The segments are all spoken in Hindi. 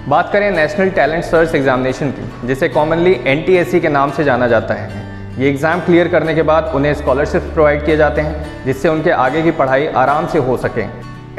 बात करें नेशनल टैलेंट सर्च एग्जामिनेशन की, जिसे कॉमनली NTSE के नाम से जाना जाता है। ये एग्ज़ाम क्लियर करने के बाद उन्हें स्कॉलरशिप प्रोवाइड किए जाते हैं, जिससे उनके आगे की पढ़ाई आराम से हो सके।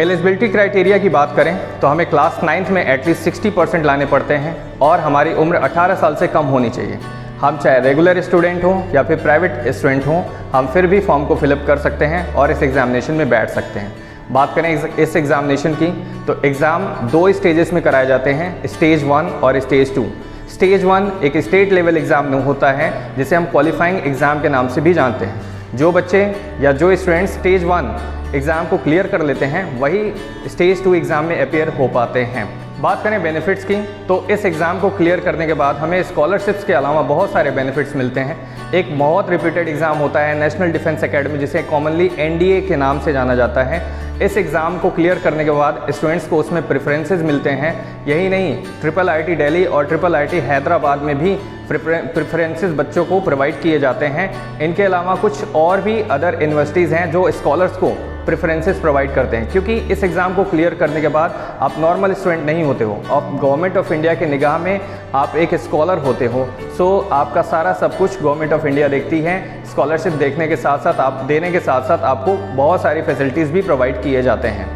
एलिजिबिलिटी क्राइटेरिया की बात करें तो हमें क्लास 9th में एटलीस्ट 60% लाने पड़ते हैं और हमारी उम्र 18 साल से कम होनी चाहिए। हम चाहे रेगुलर स्टूडेंट हों या फिर प्राइवेट स्टूडेंट हों, हम फिर भी फॉर्म को फिलअप कर सकते हैं और इस एग्ज़ामिनेशन में बैठ सकते हैं। बात करें इस एग्ज़ामिनेशन की तो एग्ज़ाम 2 स्टेजेस में कराए जाते हैं, स्टेज 1 और स्टेज 2। स्टेज 1 एक स्टेट लेवल एग्ज़ाम होता है, जिसे हम क्वालिफाइंग एग्ज़ाम के नाम से भी जानते हैं। जो बच्चे या जो स्टूडेंट्स स्टेज 1 एग्ज़ाम को क्लियर कर लेते हैं, वही स्टेज 2 एग्ज़ाम में अपीयर हो पाते हैं। बात करें बेनिफिट्स की तो इस एग्ज़ाम को क्लियर करने के बाद हमें स्कॉलरशिप्स के अलावा बहुत सारे बेनिफिट्स मिलते हैं। एक बहुत रिपीटेड एग्ज़ाम होता है नेशनल डिफेंस एकेडमी, जिसे कॉमनली NDA के नाम से जाना जाता है। इस एग्ज़ाम को क्लियर करने के बाद स्टूडेंट्स को उसमें प्रेफरेंसेस मिलते हैं। यही नहीं, IIIT दिल्ली और IIIT हैदराबाद में भी प्रेफरेंसेस बच्चों को प्रोवाइड किए जाते हैं। इनके अलावा कुछ और भी अदर यूनिवर्सिटीज़ हैं जो स्कॉलर्स को प्रेफरेंसेस प्रोवाइड करते हैं, क्योंकि इस एग्ज़ाम को क्लियर करने के बाद आप नॉर्मल स्टूडेंट नहीं होते हो, आप गवर्नमेंट ऑफ इंडिया के निगाह में आप एक स्कॉलर होते हो। सो आपका सारा सब कुछ गवर्नमेंट ऑफ इंडिया देखती है। स्कॉलरशिप देखने के साथ साथ देने के साथ साथ आपको बहुत सारी फैसिलिटीज़ भी प्रोवाइड किए जाते हैं।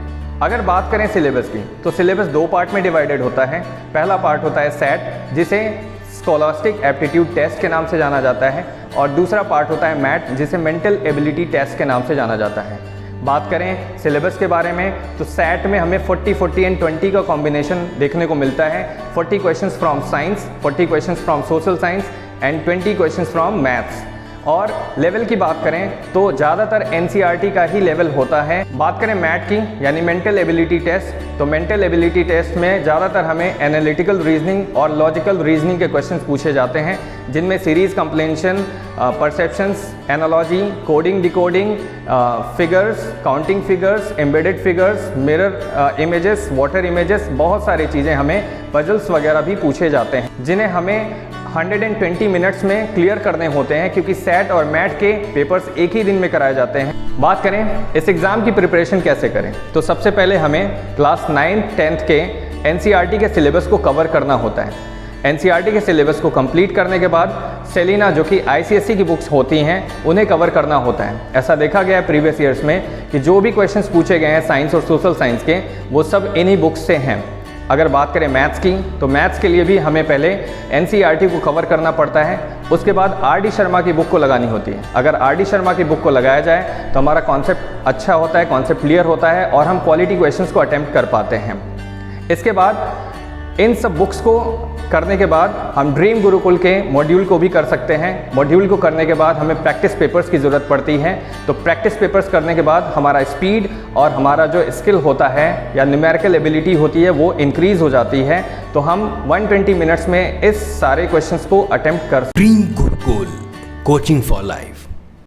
अगर बात करें सिलेबस की तो सिलेबस 2 पार्ट में डिवाइडेड होता है। पहला पार्ट होता है सेट, जिसे स्कॉलास्टिक एप्टीट्यूड टेस्ट के नाम से जाना जाता है, और दूसरा पार्ट होता है मैट, जिसे मेंटल एबिलिटी टेस्ट के नाम से जाना जाता है। बात करें सिलेबस के बारे में तो सेट में हमें 40, 40 एंड 20 का कॉम्बिनेशन देखने को मिलता है। 40 questions from science, 40 questions from social science and 20 questions from maths. और लेवल की बात करें तो ज़्यादातर NCERT का ही लेवल होता है। बात करें मैट की यानी मेंटल एबिलिटी टेस्ट, तो मेंटल एबिलिटी टेस्ट में ज़्यादातर हमें एनालिटिकल रीजनिंग और लॉजिकल रीजनिंग के क्वेश्चंस पूछे जाते हैं, जिनमें series completion, perceptions, analogy, coding, decoding, figures, counting figures, embedded figures, mirror images, water images, बहुत सारी चीज़ें हमें पजल्स वगैरह भी पूछे जाते हैं, जिन्हें हमें 120 मिनट्स में क्लियर करने होते हैं, क्योंकि सेट और मैट के पेपर्स एक ही दिन में कराए जाते हैं। बात करें इस एग्ज़ाम की प्रिपरेशन कैसे करें तो सबसे पहले हमें क्लास 9th 10th के NCERT के सिलेबस को कवर करना होता है। NCERT के सिलेबस को कंप्लीट करने के बाद सेलिना, जो कि ICSE की बुक्स होती हैं, उन्हें कवर करना होता है। ऐसा देखा गया है प्रीवियस ईयर्स में कि जो भी क्वेश्चंस पूछे गए हैं साइंस और सोशल साइंस के, वो सब इन्हीं बुक्स से हैं। अगर बात करें मैथ्स की तो मैथ्स के लिए भी हमें पहले NCERT को कवर करना पड़ता है, उसके बाद RD शर्मा की बुक को लगानी होती है। अगर RD शर्मा की बुक को लगाया जाए तो हमारा कॉन्सेप्ट अच्छा होता है, कॉन्सेप्ट क्लियर होता है और हम क्वालिटी क्वेश्चंस को अटेम्प्ट कर पाते हैं। इसके बाद इन सब बुक्स को करने के बाद हम ड्रीम गुरुकुल के मॉड्यूल को भी कर सकते हैं। मॉड्यूल को करने के बाद हमें प्रैक्टिस पेपर्स की ज़रूरत पड़ती है, तो प्रैक्टिस पेपर्स करने के बाद हमारा स्पीड और हमारा जो स्किल होता है या न्यूमेरिकल एबिलिटी होती है वो इंक्रीज़ हो जाती है, तो हम 120 मिनट्स में इस सारे क्वेश्चंस को अटेम्प्ट कर। Dream Gurukul, coaching for life.